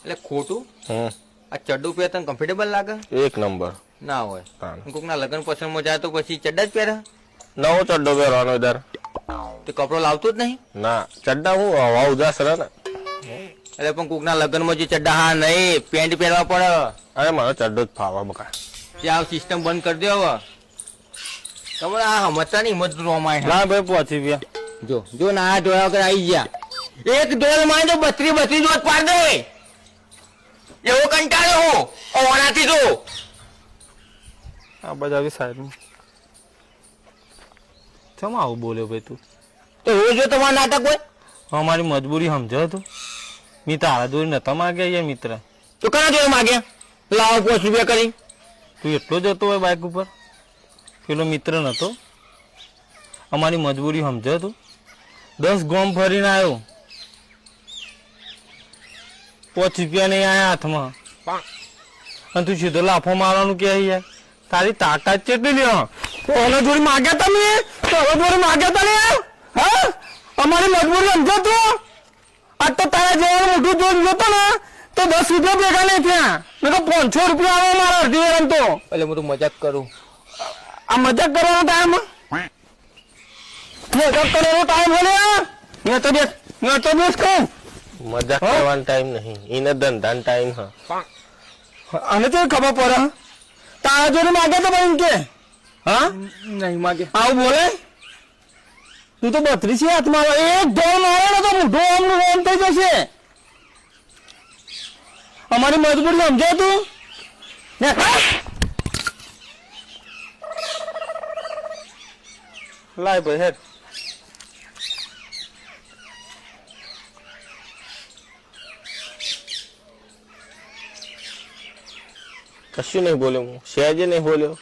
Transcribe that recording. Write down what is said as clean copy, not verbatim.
એટલે ખોટું આ ચડ્ડું પહેરે તને કમ્ફર્ટેબલ લાગે? એક નંબર ના હોય. કોકના લગ્ન પસંદમાં જાય તો પછી ચડ્ડા જ પહેરે? નવો ચડ્ડો પહેરવાનો દર. તે કપડો લાવતો જ નહીં? ના ચડ્ડા હું હવા ઉદાસ રહે ને. એટલે પણ કોકના લગ્નમાં જે ચડ્ડા હા નહીં પેન્ટ પહેરવા પડે. અરે મારો ચડ્ડો જ ફાવા બકા. ત્યાં સિસ્ટમ બંધ કરી દો હવે. તમારે આ હમતા ની હિંમત રોમાય. ના ભાઈ પહોંચી ગયા. જો ના જોયા વગર આવી ગયા. એક ડોલ માં તો 32 જોત પાડ દે. એવો કંટાળ્યો હું ઓનાથી જો આ બધા આવી સાઈડ ચમ આવું બોલ્યો ભાઈ તું? તો રોજ જો તમારા નાટક હોય. અમારી મજબૂરી સમજો તું. મેં તારા દોરી નતા માગ્યા યાર મિત્ર. તો કના જોડે માગ્યા? લાવો 5 રૂપિયા કરી. તું એટલો જતો હોય બાઇક ઉપર? પેલો મિત્ર નતો? અમારી મજબૂરી સમજો તું. 10 ગામ ફરીને આવ્યો, 5 રૂપિયા નહીં આયા હાથમાં, અને તું સીધો લાફો મારવાનું કે યાર તારી તાકાત કેટલી લ્યો? ઓલા જોડી માગ્યા તમે? તો હવે જોડી માગ્યા તા ને? હા, અમારી મજબૂરી સમજો તું. આજ તો તારા જેવાનું મોટું જોડ જોતો ને તો 10 રૂપિયા ભેગા નહીં થયા. મેં તો 500 રૂપિયા આવે મારા અડધી વેરમ તો. એટલે હું તો મજાક કરું. આ મજાક કરવાનો ટાઈમ? મજાક કરવાનો ટાઈમ બોલે? મેં તો બેસ કહું. મજાક કરવાનો ટાઈમ નહીં, એને ધંધાનો ટાઈમ હા. અને તો ખબર પડે તારા જોડે માગ્યા તો ભાઈ કે હા નહીં માગે. આવું બોલે? તું તો 32 હાથમાં આવે. એક ઢોલ મારે ને તો મોઢું આમનું ઓમ થઈ જશે. અમારી મજબૂરી સમજે તું ને? લાય ભાઈ હેડ. કશું નહીં બોલ્યો હું, સહેજે નહીં બોલ્યો.